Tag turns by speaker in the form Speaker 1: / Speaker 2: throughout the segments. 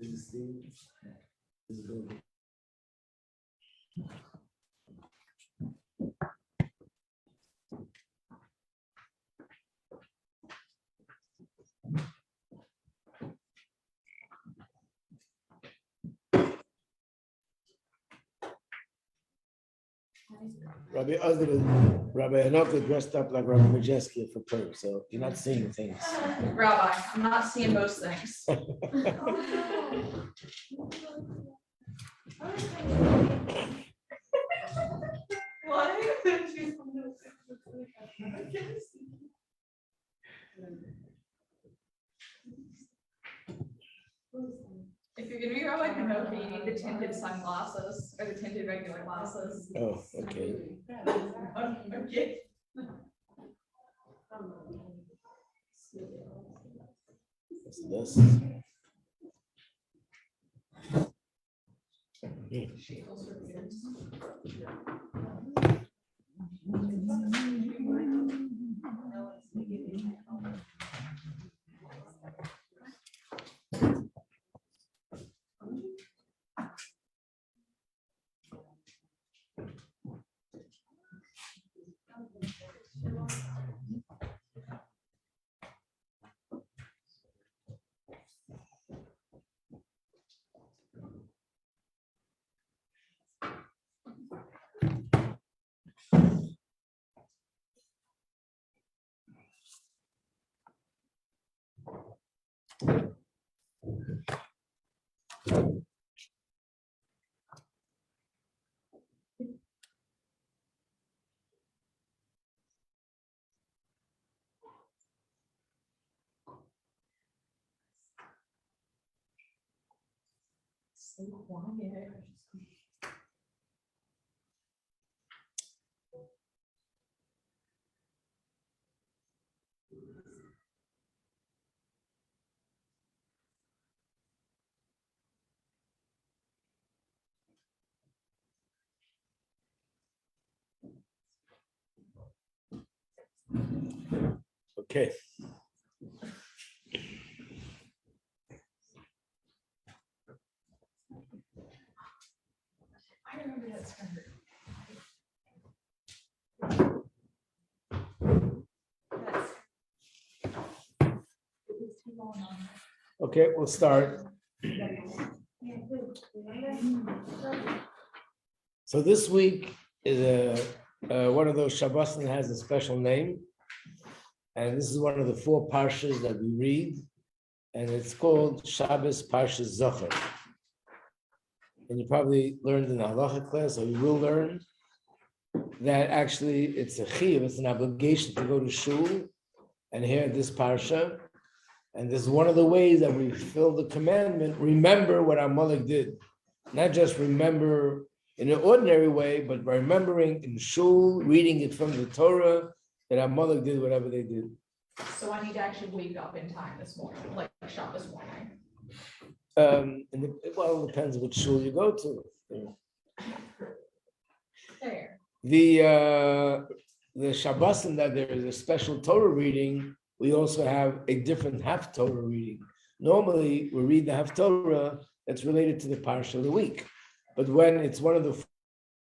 Speaker 1: Is the building. Rabbi Hanoka dressed up like Rabbi Majeski for Purim, so you're not seeing things.
Speaker 2: Rabbi, I'm not seeing most things. What? If you're gonna be Rabbi Hanoka, you need the tinted sunglasses or the tinted regular glasses.
Speaker 1: Oh, okay.
Speaker 2: Okay.
Speaker 1: What's this?
Speaker 2: So quiet.
Speaker 1: Okay.
Speaker 2: I remember that skirt.
Speaker 1: Okay, we'll start. So this week is one of those Shabbos that has a special name. And this is one of the 4 parshas that we read. And it's called Shabbos Parshas Zocher. And you probably learned in the halacha class, or you will learn, that actually it's a chiyuv, it's an obligation to go to shul and hear this parsha. And this is one of the ways that we fulfill the commandment, remember what our Amalek did. Not just remember in an ordinary way, but by remembering in shul, reading it from the Torah, that our Amalek did whatever they did.
Speaker 2: So I need to actually wake up in time this morning, like Shabbos morning.
Speaker 1: Well, it depends which shul you go to.
Speaker 2: There.
Speaker 1: The Shabbosim that there is a special Torah reading, we also have a different Haftorah reading. Normally, we read the Haftorah that's related to the Parsha of the week. But when it's one of the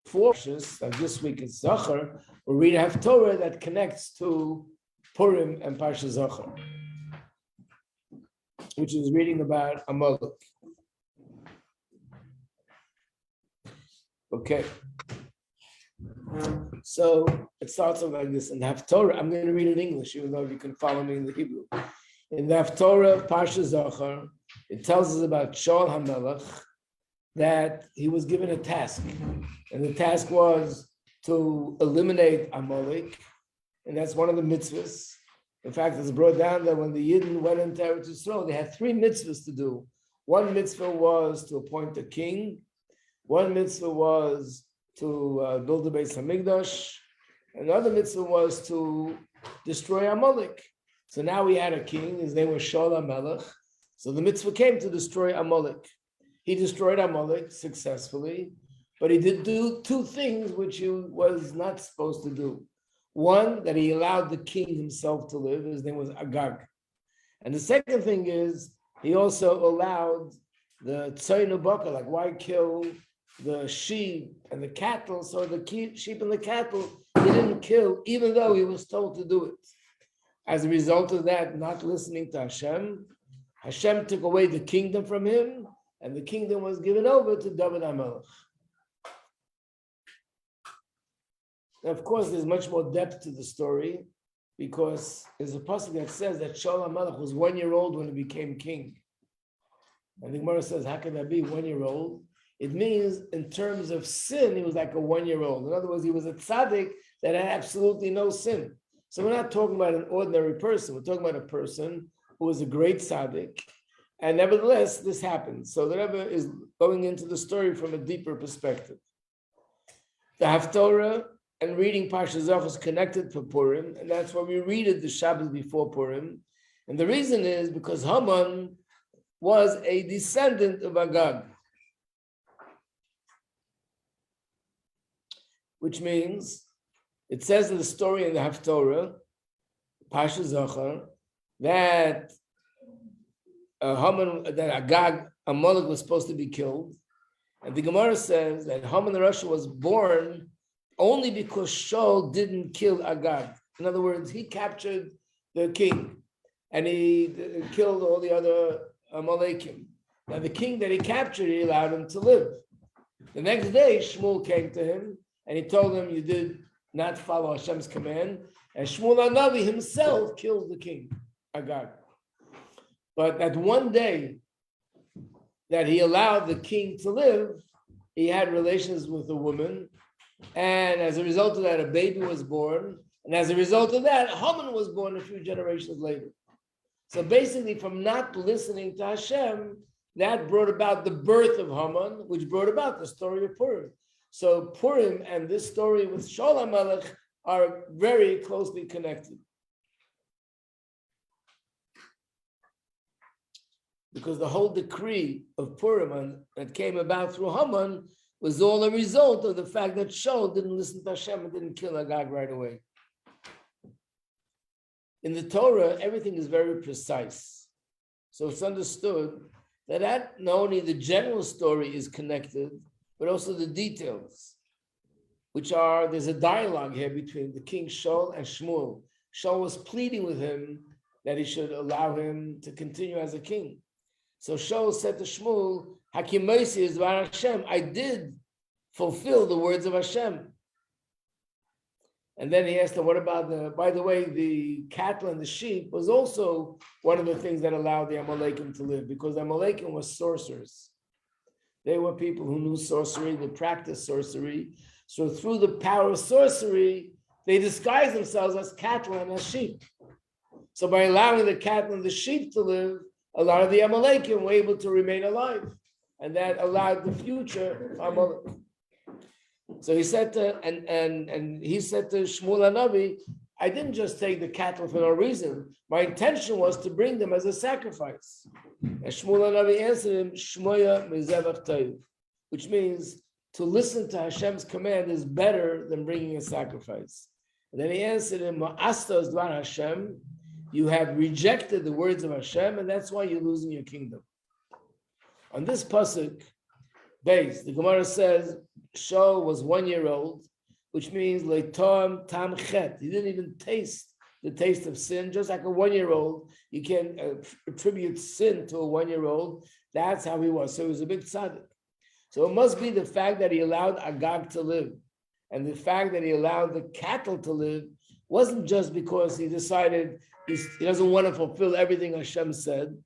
Speaker 1: 4 parshas, like this week it's Zocher, we read a Haftorah that connects to Purim and Parsha Zocher, which is reading about Amalek. Okay. So it starts off like this in the Haftorah. I'm going to read in English, even though you can follow me in the Hebrew. In the Haftorah, Parsha Zocher, it tells us about Shaul HaMelech, that he was given a task. And the task was to eliminate Amalek. And that's one of the mitzvahs. In fact, it's brought down that when the Yidden went into Eretz Yisrael, they had 3 mitzvahs to do. One mitzvah was to appoint a king. One mitzvah was to build the Beis Hamikdash. Another mitzvah was to destroy Amalek. So now we had a king, his name was Shaul HaMelech. So the mitzvah came to destroy Amalek. He destroyed Amalek successfully, but he did do 2 things which he was not supposed to do. One, that he allowed the king himself to live. His name was Agag. And the second thing is, he also allowed the tzayin ubaka, like why kill the sheep and the cattle? So the sheep and the cattle he didn't kill, even though he was told to do it. As a result of that, not listening to Hashem, Hashem took away the kingdom from him, and the kingdom was given over to David HaMelech. Of course, there's much more depth to the story, because there's a pasuk that says that Shaul HaMelech was 1 year old when he became king. And the Gemara says, how can that be 1 year old? It means in terms of sin, he was like a 1 year old. In other words, he was a tzaddik that had absolutely no sin. So we're not talking about an ordinary person. We're talking about a person who was a great tzaddik. And nevertheless, this happened. So the Rebbe is going into the story from a deeper perspective. The Haftorah and reading Parsha Zoch is connected to Purim, and that's why we read it the Shabbat before Purim. And the reason is because Haman was a descendant of Agag, which means it says in the story in the Haftorah, Parsha Zochar, that Haman, that Agag, Amalek was supposed to be killed, and the Gemara says that Haman the Rasha was born only because Shaul didn't kill Agag. In other words, he captured the king, and he killed all the other Amalekim. Now the king that he captured, he allowed him to live. The next day, Shmuel came to him, and he told him, you did not follow Hashem's command, and Shmuel HaNavi himself killed the king, Agag. But that one day that he allowed the king to live, he had relations with a woman, and as a result of that, a baby was born, and as a result of that, Haman was born a few generations later. So basically, from not listening to Hashem, that brought about the birth of Haman, which brought about the story of Purim. So Purim and this story with Shaul HaMelech are very closely connected. Because the whole decree of Purim that came about through Haman was all a result of the fact that Shaul didn't listen to Hashem and didn't kill Agag right away. In the Torah, everything is very precise. So it's understood that not only the general story is connected, but also the details, which are, there's a dialogue here between the king Shaul and Shmuel. Shaul was pleading with him that he should allow him to continue as a king. So Shaul said to Shmuel, Hakimoisi is Dvar Hashem. I did fulfill the words of Hashem. And then he asked him, what about by the way, the cattle and the sheep was also one of the things that allowed the Amalekim to live, because the Amalekim were sorcerers. They were people who knew sorcery, they practiced sorcery. So through the power of sorcery, they disguised themselves as cattle and as sheep. So by allowing the cattle and the sheep to live, a lot of the Amalekim were able to remain alive. And that allowed the future of Amalek. So he said to, and he said to Shmuel HaNavi, I didn't just take the cattle for no reason. My intention was to bring them as a sacrifice. And Shmuel HaNavi answered him, Shmoya mezevach toiv, which means to listen to Hashem's command is better than bringing a sacrifice. And then he answered him, Ma'astos dvar Hashem, you have rejected the words of Hashem, and that's why you're losing your kingdom. On this pasuk base, the Gemara says Shaul was 1 year old, which means leitom tam chet. He didn't even taste the taste of sin, just like a 1 year old. You can't attribute sin to a 1 year old. That's how he was. So he was a big tzaddik. So it must be the fact that he allowed Agag to live, and the fact that he allowed the cattle to live wasn't just because he decided he doesn't want to fulfill everything Hashem said.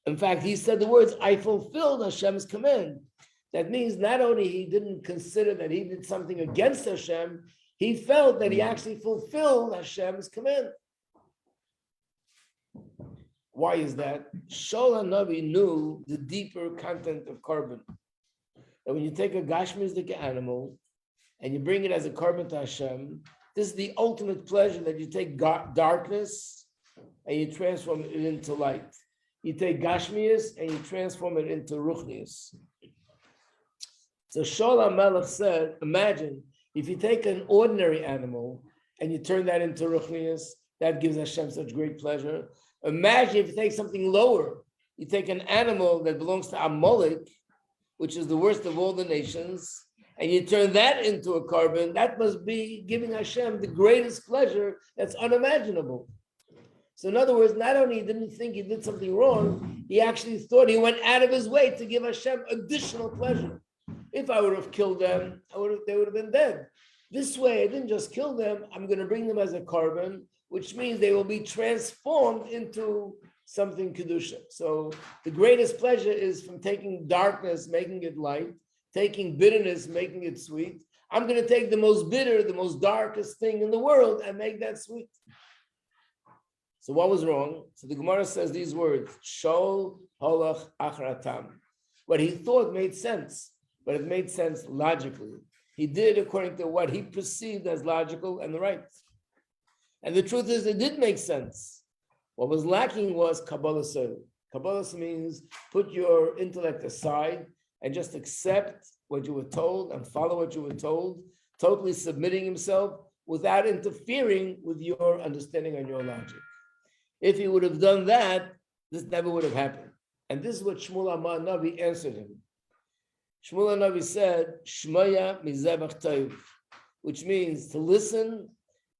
Speaker 1: In fact, he said the words, I fulfilled Hashem's command. That means not only he didn't consider that he did something against Hashem, he felt that he actually fulfilled Hashem's command. Why is that? Shaul HaNavi knew the deeper content of carbon. That when you take a gashmistic animal and you bring it as a carbon to Hashem, this is the ultimate pleasure, that you take darkness and you transform it into light. You take Gashmias and you transform it into Ruchnias. So Shaul HaMelech said, imagine if you take an ordinary animal and you turn that into Ruchnias, that gives Hashem such great pleasure. Imagine if you take something lower You take an animal that belongs to Amalek, which is the worst of all the nations, and you turn that into a carbon, that must be giving Hashem the greatest pleasure that's unimaginable. So in other words, not only he didn't think he did something wrong, he actually thought he went out of his way to give Hashem additional pleasure. If I would have killed them, they would have been dead. This way, I didn't just kill them, I'm going to bring them as a carbon, which means they will be transformed into something Kedusha. So the greatest pleasure is from taking darkness, making it light, taking bitterness, making it sweet. I'm going to take the most bitter, the most darkest thing in the world and make that sweet. So what was wrong? So the Gemara says these words, Shol holach achratam. What he thought made sense, but it made sense logically. He did according to what he perceived as logical and right. And the truth is, it did make sense. What was lacking was Kabbalah Soil. Kabbalah means put your intellect aside and just accept what you were told and follow what you were told, totally submitting himself without interfering with your understanding and your logic. If he would have done that, this never would have happened. And this is what Shmuel Amar Navi answered him. Shmuel Navi said, Shmaya mizebach toiv, which means to listen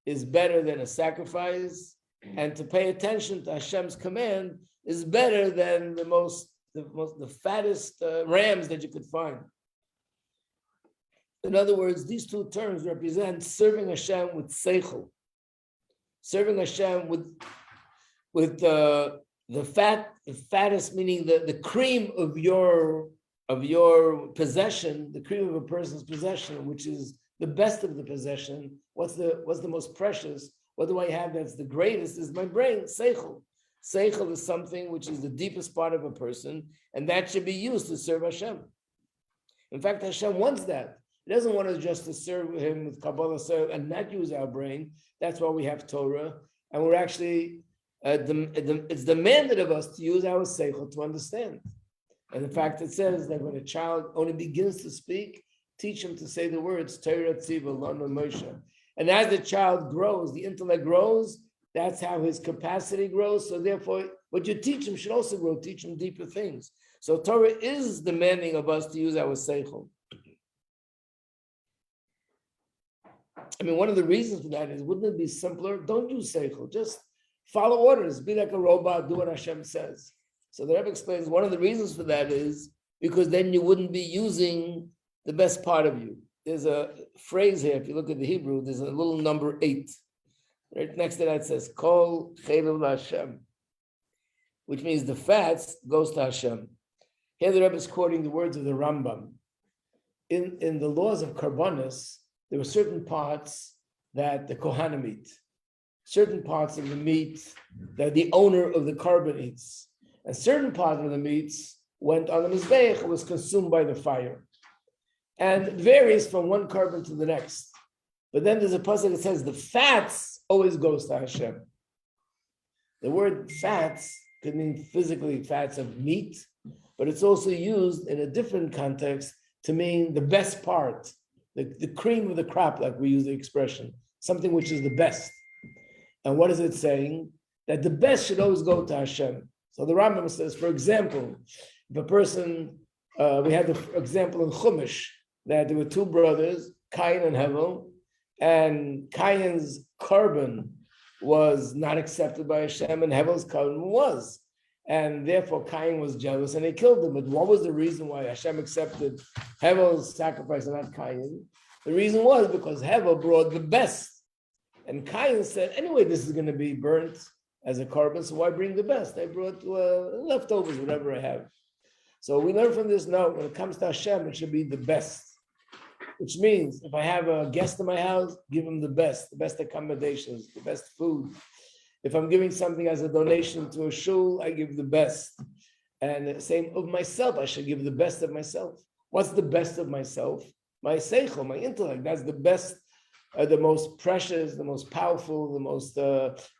Speaker 1: is better than a sacrifice, and to pay attention to Hashem's command is better than the fattest rams that you could find. In other words, these two terms represent serving Hashem with seichel, serving Hashem with the fattest, meaning the cream of your possession, the cream of a person's possession, which is the best of the possession. What's the most precious? What do I have that's the greatest? Is my brain, seichel. Seichel is something which is the deepest part of a person, and that should be used to serve Hashem. In fact, Hashem wants that. He doesn't want us just to serve him with Kabbalah and not use our brain. That's why we have Torah, and we're actually it's demanded of us to use our seichel to understand. And in fact, it says that when a child only begins to speak, teach him to say the words Torah Tziva Lana Moshe. And as the child grows, the intellect grows. That's how his capacity grows. So therefore, what you teach him should also grow. Teach him deeper things. So Torah is demanding of us to use our seichel. I mean, one of the reasons for that is, wouldn't it be simpler? Don't use seichel. Just follow orders. Be like a robot. Do what Hashem says. So the Rebbe explains one of the reasons for that is because then you wouldn't be using the best part of you. There's a phrase here, if you look at the Hebrew, there's a little number 8. Right next to that it says, Kol Chaylev Hashem, which means the fats goes to Hashem. Here the Rebbe is quoting the words of the Rambam. In the laws of Karbonis, there were certain parts that the Kohanim eat, certain parts of the meat that the owner of the carbon eats, and certain parts of the meats went on the Mizbeach and was consumed by the fire. And it varies from one carbon to the next. But then there's a pasuk that says the fats always goes to Hashem. The word fats could mean physically fats of meat, but it's also used in a different context to mean the best part, the cream of the crop, like we use the expression, something which is the best. And what is it saying? That the best should always go to Hashem. So the Rambam says, for example, if a person, we had the example in Chumash, that there were two brothers, Cain and Hevel, and Cain's carbon was not accepted by Hashem, and Hevel's carbon was. And therefore Cain was jealous and he killed him. But what was the reason why Hashem accepted Hevel's sacrifice and not Cain? The reason was because Hevel brought the best. And Cain said, anyway, this is going to be burnt as a carbon, so why bring the best? I brought leftovers, whatever I have. So we learn from this, no, when it comes to Hashem, it should be the best. Which means if I have a guest in my house, give him the best accommodations, the best food. If I'm giving something as a donation to a shul, I give the best. And the same of myself, I should give the best of myself. What's the best of myself? My seichel, my intellect, that's the best, the most precious, the most powerful, the most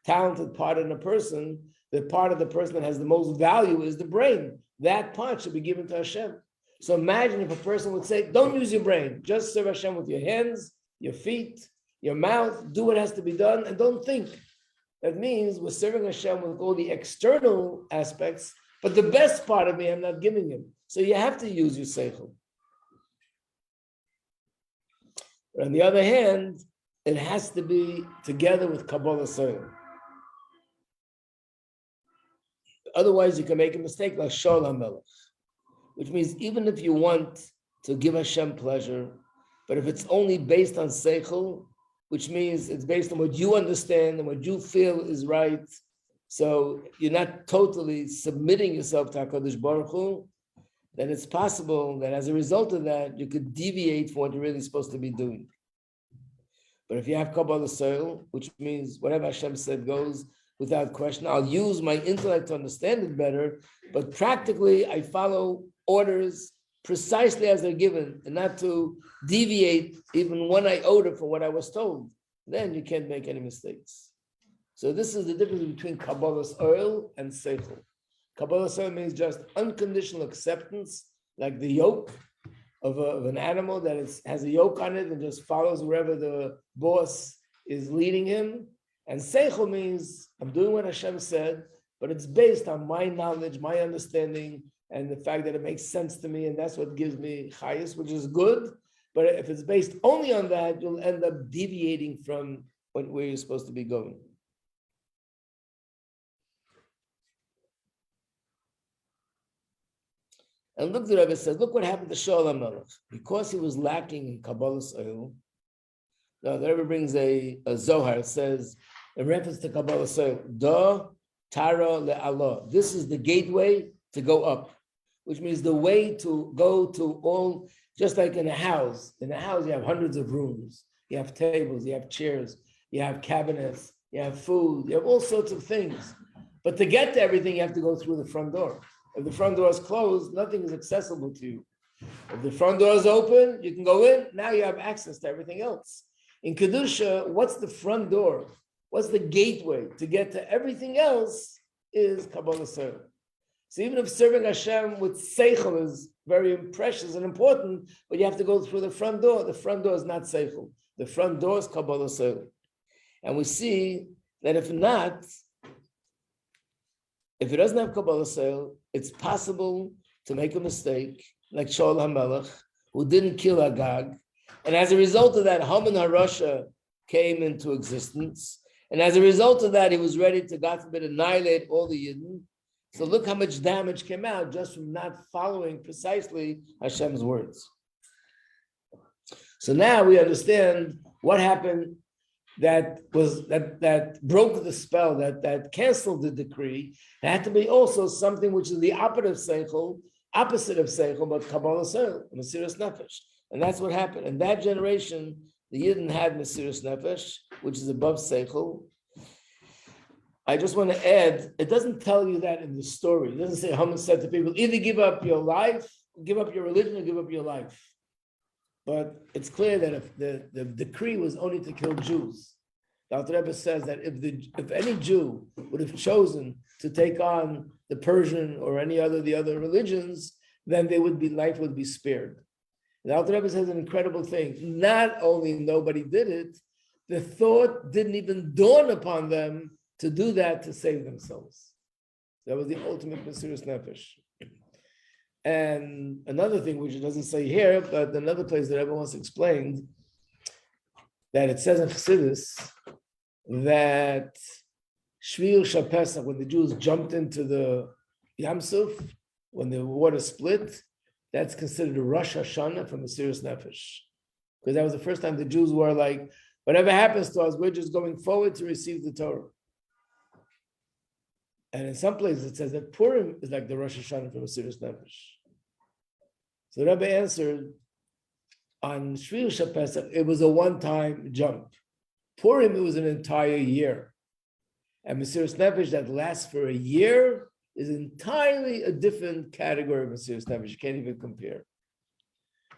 Speaker 1: talented part in a person. The part of the person that has the most value is the brain. That part should be given to Hashem. So imagine if a person would say, don't use your brain, just serve Hashem with your hands, your feet, your mouth, do what has to be done, and don't think. That means we're serving Hashem with all the external aspects, But the best part of me, I'm not giving him. So you have to use your seichel. On the other hand, it has to be together with Kabbalah Soil. Otherwise, you can make a mistake like Shol HaMelech, which means even if you want to give Hashem pleasure, but if it's only based on seichel, which means it's based on what you understand and what you feel is right, so you're not totally submitting yourself to HaKadosh Baruch Hu, then it's possible that as a result of that, you could deviate from what you're really supposed to be doing. But if you have Kabbalah Soil, which means whatever Hashem said goes without question, I'll use my intellect to understand it better, but practically I follow orders precisely as they're given and not to deviate even one iota from what I was told. Then you can't make any mistakes. So this is the difference between Kabbalah Soil and Seichel. Kabbalah Soil means just unconditional acceptance, like the yoke of an animal that has a yoke on it and just follows wherever the boss is leading him. And Seichel means I'm doing what Hashem said, but it's based on my knowledge, my understanding, and the fact that it makes sense to me, and that's what gives me chayus, which is good. But if it's based only on that, you'll end up deviating from where you're supposed to be going. And look, the Rebbe says, look what happened to Shol HaMelech. Because he was lacking in Kabbalah Soil. Now, the Rebbe brings a Zohar. It says, in reference to Kabbalah Soil, Da Tara LeAllah. This is the gateway to go up, which means the way to go to all, just like in a house. In a house, you have hundreds of rooms. You have tables, you have chairs, you have cabinets, you have food, you have all sorts of things. But to get to everything, you have to go through the front door. If the front door is closed, nothing is accessible to you. If the front door is open, you can go in. Now you have access to everything else. In Kedusha, what's the front door? What's the gateway to get to everything else is Kabbalah Soil. So even if serving Hashem with Seichel is very precious and important, but you have to go through the front door. The front door is not Seichel. The front door is Kabbalah Soil. And we see that if not, if it doesn't have Kabbalah Soil, it's possible to make a mistake, like Shol HaMelech, who didn't kill Agag. And as a result of that, Haman HaRasha came into existence. And as a result of that, he was ready to, God forbid, annihilate all the Yidden. So look how much damage came out just from not following precisely Hashem's words. So now we understand what happened that broke the spell, that canceled the decree. It had to be also something which is the opposite of Seichel, but Kabbalah Soil, Mesiras Nefesh. And that's what happened. In that generation, the Yidden had Mesiras Nefesh, which is above Seichel. I just want to add, it doesn't tell you that in the story. It doesn't say Haman said to people, either give up your life, give up your religion, or give up your life. But it's clear that if the decree was only to kill Jews, the Alter Rebbe says that if any Jew would have chosen to take on the Persian or the other religions, then life would be spared. The Alter Rebbe says an incredible thing. Not only nobody did it, the thought didn't even dawn upon them to do that to save themselves. That was the ultimate Mesiras Nefesh. And another thing, which it doesn't say here, but another place that everyone once explained, that it says in Chassidus that Shvil Shapesach, when the Jews jumped into the Yam Suf, when the water split, that's considered a Rosh Hashanah for Mesiras Nefesh. Because that was the first time the Jews were like, whatever happens to us, we're just going forward to receive the Torah. And in some places it says that Purim is like the Rosh Hashanah for Mesiras Nefesh. So the Rebbe answered, on Shvil Shapesach, it was a one-time jump. Purim, it was an entire year. And Mesiras Nefesh that lasts for a year is entirely a different category of Mesiras Nefesh. You can't even compare.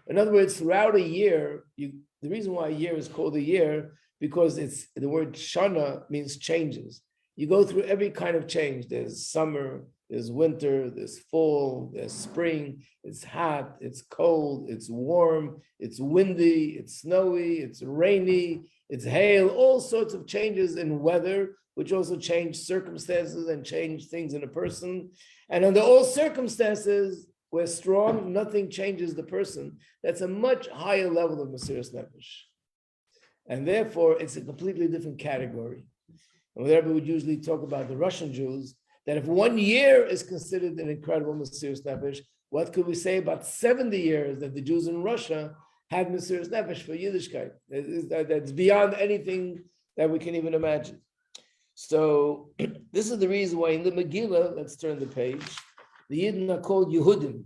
Speaker 1: In other words, throughout a year, the reason why a year is called a year, because the word Shana means changes. You go through every kind of change. There's summer, there's winter, there's fall, there's spring, it's hot, it's cold, it's warm, it's windy, it's snowy, it's rainy, it's hail, all sorts of changes in weather which also change circumstances and change things in a person. And under all circumstances, we're strong, nothing changes the person. That's a much higher level of Mesiras Nefesh. And therefore, it's a completely different category. And whenever we would usually talk about the Russian Jews, that if 1 year is considered an incredible Mesiras Nefesh, what could we say about 70 years that the Jews in Russia had Mesiras Nefesh for Yiddishkeit? That's beyond anything that we can even imagine. So this is the reason why in the Megillah, let's turn the page, the Yidden are called Yehudim.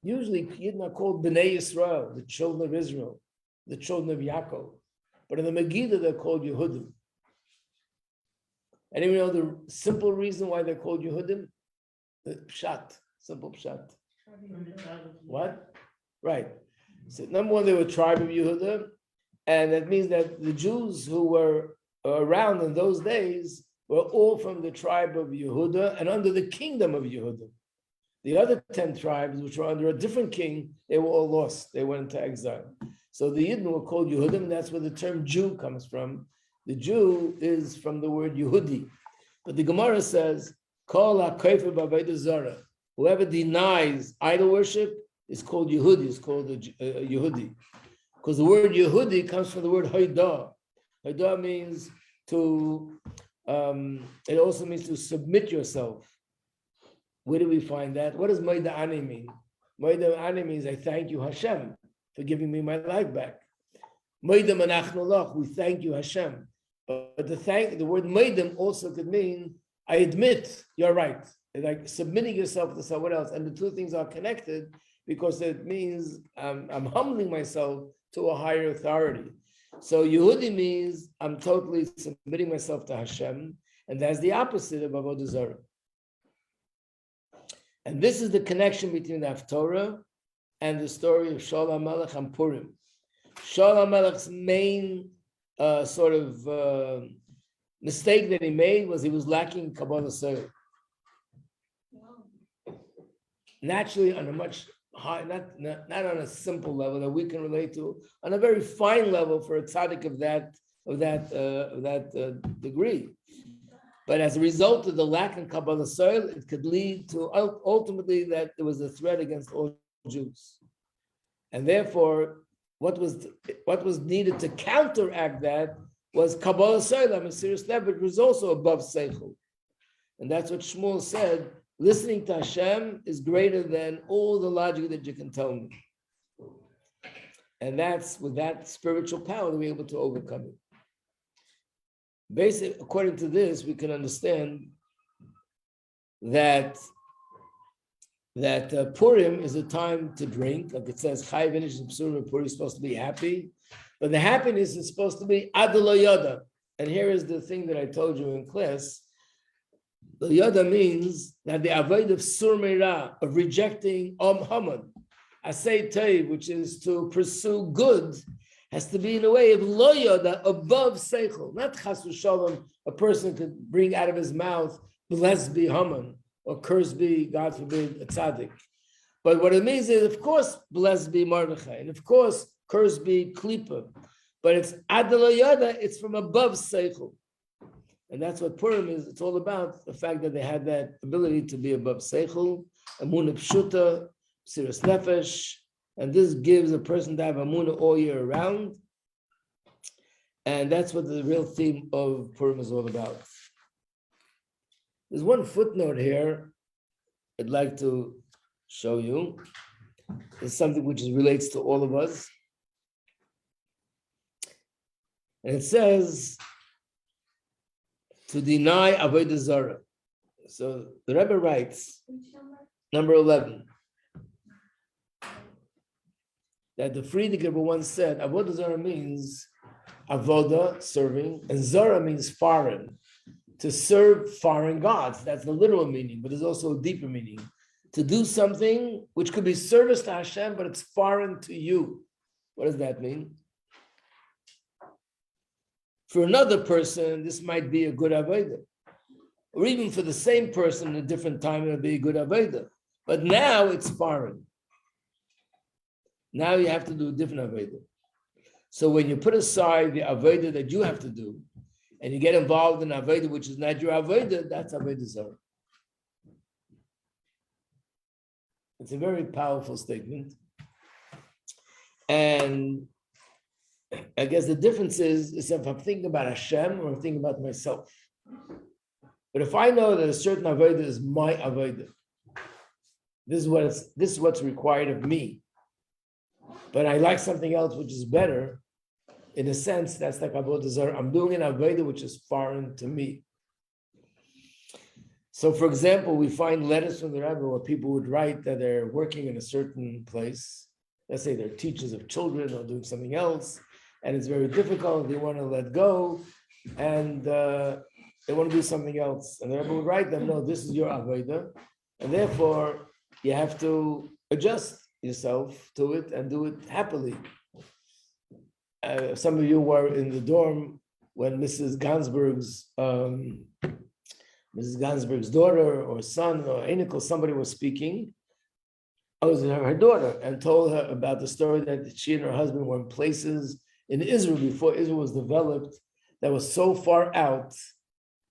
Speaker 1: Usually Yidden are called Bnei Yisrael, the children of Israel, the children of Yaakov. But in the Megillah, they're called Yehudim. Anyone know the simple reason why they're called Yehudim? The Pshat, simple Pshat. What? Right. So number one, they were tribe of Yehuda, and that means that the Jews who were around in those days were all from the tribe of Yehuda and under the kingdom of Yehuda. The other 10 tribes, which were under a different king, they were all lost. They went into exile. So the Yidden were called Yehudim, and that's where the term Jew comes from. The Jew is from the word Yehudi. But the Gemara says, Kol ha-kofer b'avodah zarah. Whoever denies idol worship is called Yehudi, is called a Yehudi. Because the word Yehudi comes from the word Haidah. Haidah means to, it also means to submit yourself. Where do we find that? What does Moida Ani mean? Moida Ani means I thank you, Hashem, for giving me my life back. Moida Manachnu Lach, we thank you, Hashem. But the word Moidim also could mean I admit you're right. It's like submitting yourself to someone else. And the two things are connected because it means I'm humbling myself to a higher authority. So Yehudi means I'm totally submitting myself to Hashem, and that's the opposite of Avodah Zarah. And this is the connection between the Haftorah and the story of Shaul HaMelech and Purim. Shaul HaMelech's main mistake that he made was he was lacking Kabbalah Soil. Naturally, on a much high, not on a simple level that we can relate to, on a very fine level for a tzaddik of that degree. But as a result of the lack of Kabbalah Soil, it could lead to ultimately that there was a threat against all Jews, and therefore, what was needed to counteract that was Kabbalah Soil, Mesiras Nefesh, was also above Seichel, and that's what Shmuel said. Listening to Hashem is greater than all the logic that you can tell me. And that's with that spiritual power that we're able to overcome it. Basically, according to this, we can understand that Purim is a time to drink. Like it says, Chai Vinish Purim is supposed to be happy. But the happiness is supposed to be Adar II. And here is the thing that I told you in class. The Yada means that the avoid of Sur Meira, of rejecting Haman, Asay Teiv, which is to pursue good, has to be in a way of Lo Yada, above Seichel. Not Chas v'Shalom, a person could bring out of his mouth, blessed be Haman, or cursed be, God forbid, a tzaddik. But what it means is, of course, blessed be Mordechai, and of course, cursed be Klippa. But it's Adar Yada, it's from above Seichel. And that's what Purim is. It's all about the fact that they had that ability to be above Seichel, Amunah Pshuta, Mesiras Nefesh, and this gives a person to have Amunah all year round. And that's what the real theme of Purim is all about. There's one footnote here I'd like to show you. It's something which relates to all of us. And it says, to deny Avodah Zarah. So the Rebbe writes, number 11, that the Friedrich Rebbe once said, Avodah Zarah means Avodah, serving, and Zarah means foreign, to serve foreign gods. That's the literal meaning, but there's also a deeper meaning. To do something which could be service to Hashem, but it's foreign to you. What does that mean? For another person, this might be a good avodah. Or even for the same person at a different time, it would be a good avodah. But now it's foreign. Now you have to do a different avodah. So when you put aside the avodah that you have to do, and you get involved in avodah, which is not your avodah, that's avodah zarah. It's a very powerful statement. And I guess the difference is if I'm thinking about Hashem or I'm thinking about myself. But if I know that a certain avodah is my avodah, this is what's required of me. But I like something else which is better. In a sense, that's like avodah zarah. I'm doing an avodah which is foreign to me. So, for example, we find letters from the Rebbe where people would write that they're working in a certain place. Let's say they're teachers of children or doing something else, and it's very difficult. They want to let go, and they want to do something else. And the Rebbe would write them, no, this is your avodah, and therefore you have to adjust yourself to it and do it happily. Some of you were in the dorm when Mrs. Gansberg's daughter or son or Enikel, somebody was speaking. I was her daughter and told her about the story that she and her husband were in places in Israel before Israel was developed that was so far out.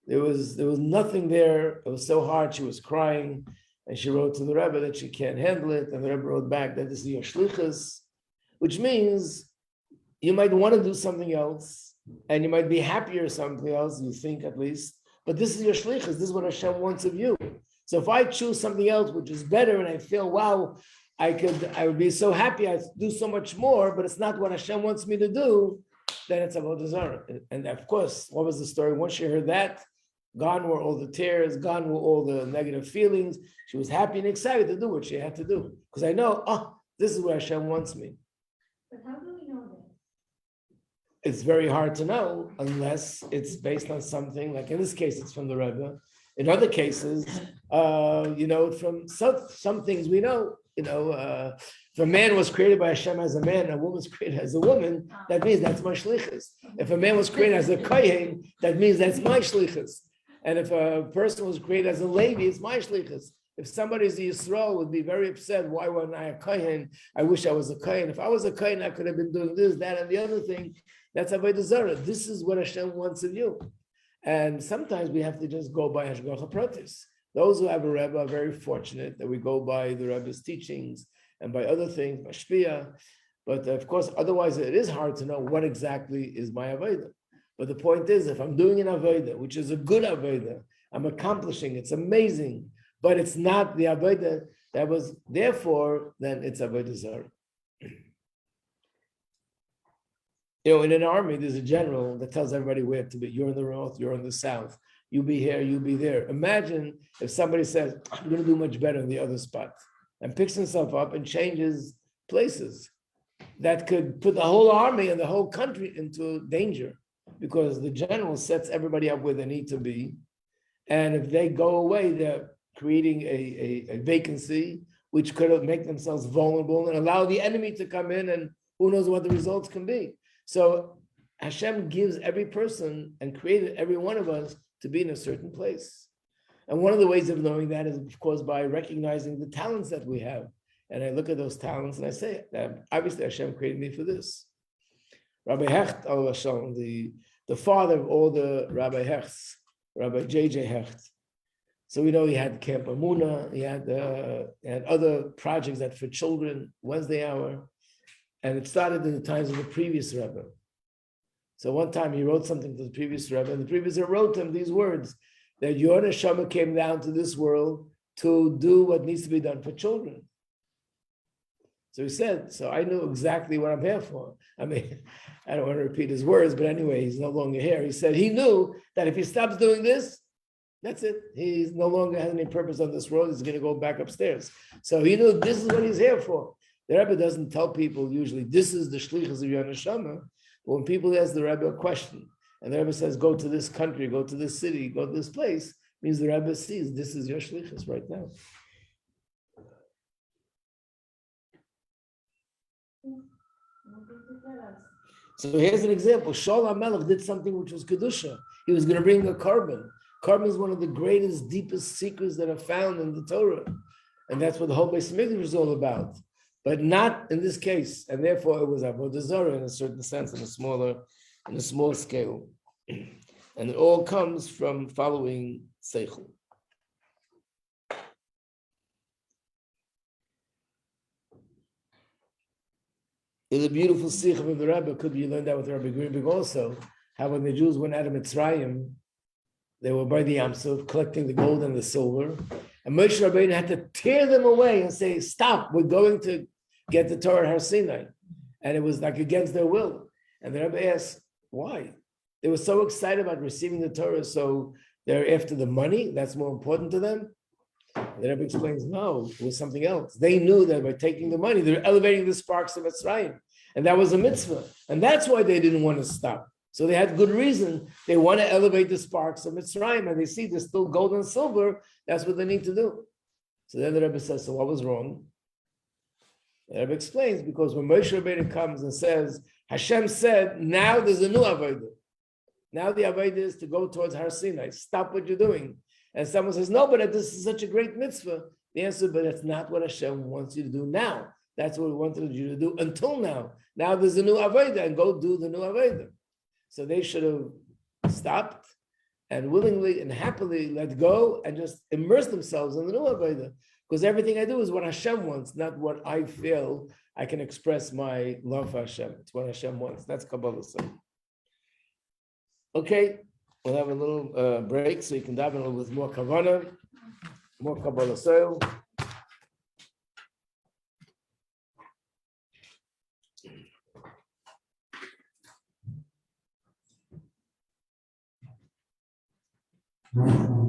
Speaker 1: There was nothing there. It was so hard. She was crying, and she wrote to the Rebbe that she can't handle it. And the Rebbe wrote back that this is your shlichus, which means you might want to do something else, and you might be happier or something else. You think at least. But this is your shlichus. This is what Hashem wants of you. So if I choose something else which is better, and I feel, wow, I would be so happy, I'd do so much more, but it's not what Hashem wants me to do, then it's avodah zarah. And of course, what was the story? Once she heard that, gone were all the tears, gone were all the negative feelings. She was happy and excited to do what she had to do. Because I know, this is where Hashem wants me.
Speaker 2: But how do we know that?
Speaker 1: It's very hard to know unless it's based on something, like in this case, it's from the Rebbe. In other cases, from some things we know, if a man was created by Hashem as a man, and a woman was created as a woman, that means that's my shlichus. If a man was created as a kohen, that means that's my shlichus. And if a person was created as a Levi, it's my shlichus. If somebody's a Yisrael, would be very upset, why wasn't I a kohen? I wish I was a kohen. If I was a kohen, I could have been doing this, that, and the other thing. That's avodah zarah. This is what Hashem wants of you. And sometimes we have to just go by Hashgacha Pratis. Those who have a Rebbe are very fortunate that we go by the Rebbe's teachings and by other things, by Shpia. But of course, otherwise it is hard to know what exactly is my avodah. But the point is, if I'm doing an avodah, which is a good avodah, I'm accomplishing, it's amazing, but it's not the avodah that was therefore, then it's avodah zarah. In an army, there's a general that tells everybody where to be. You're in the north, you're in the south. You be here, you be there. Imagine if somebody says, I'm going to do much better in the other spot, and picks himself up and changes places. That could put the whole army and the whole country into danger, because the general sets everybody up where they need to be. And if they go away, they're creating a vacancy, which could make themselves vulnerable and allow the enemy to come in, and who knows what the results can be. So Hashem gives every person and created every one of us to be in a certain place. And one of the ways of knowing that is, of course, by recognizing the talents that we have. And I look at those talents and I say, obviously Hashem created me for this. Rabbi Hecht, the father of all the Rabbi Hechts, Rabbi J.J. Hecht. So we know he had Camp Amuna, he had other projects that for children, Wednesday hour. And it started in the times of the previous Rebbe. So one time he wrote something to the previous Rebbe, and the previous Rebbe wrote him these words, that your neshama came down to this world to do what needs to be done for children. So he said, so I knew exactly what I'm here for. I mean, I don't want to repeat his words, but anyway, he's no longer here. He said he knew that if he stops doing this, that's it. He's no longer has any purpose on this world. He's going to go back upstairs. So he knew this is what he's here for. The Rebbe doesn't tell people usually, this is the shlichus of your neshama. But when people ask the Rebbe a question, and the Rebbe says, go to this country, go to this city, go to this place, means the Rebbe sees this is your shlichus right now. So here's an example. Shaul HaMelech did something which was Kedusha. He was going to bring a carbon. Carbon is one of the greatest, deepest secrets that are found in the Torah. And that's what the whole Beis Hamikdash is all about. But not in this case. And therefore it was avodah zarah in a certain sense, in a small scale. And it all comes from following Seichel. It's a beautiful sikh of the Rebbe. Could be learned that with Rabbi Greenberg also. How when the Jews went out of Mitzrayim, they were by the Yam Suf collecting the gold and the silver. And Moshe Rabbeinu had to tear them away and say, stop, we're going to get the Torah at Har Sinai. And it was like against their will. And the Rebbe asked, why? They were so excited about receiving the Torah, so they're after the money, that's more important to them. And the Rebbe explains, no, it was something else. They knew that by taking the money, they're elevating the sparks of Mitzrayim. And that was a mitzvah. And that's why they didn't want to stop. So they had good reason. They want to elevate the sparks of Mitzrayim, and they see there's still gold and silver. That's what they need to do. So then the Rebbe says, so what was wrong? The Rebbe explains, because when Moshe Rabbeinu comes and says, Hashem said, now there's a new Avodah. Now the Avodah is to go towards Har Sinai. Stop what you're doing. And someone says, no, but this is such a great mitzvah. The answer, but that's not what Hashem wants you to do now. That's what we wanted you to do until now. Now there's a new Avodah, and go do the new Avodah. So they should have stopped and willingly and happily let go and just immerse themselves in the new Avodah. Because everything I do is what Hashem wants, not what I feel I can express my love for Hashem. It's what Hashem wants. That's Kabbalah. Okay, we'll have a little break so you can dive in with more Kavanah, more Kabbalah soil. Mm-hmm.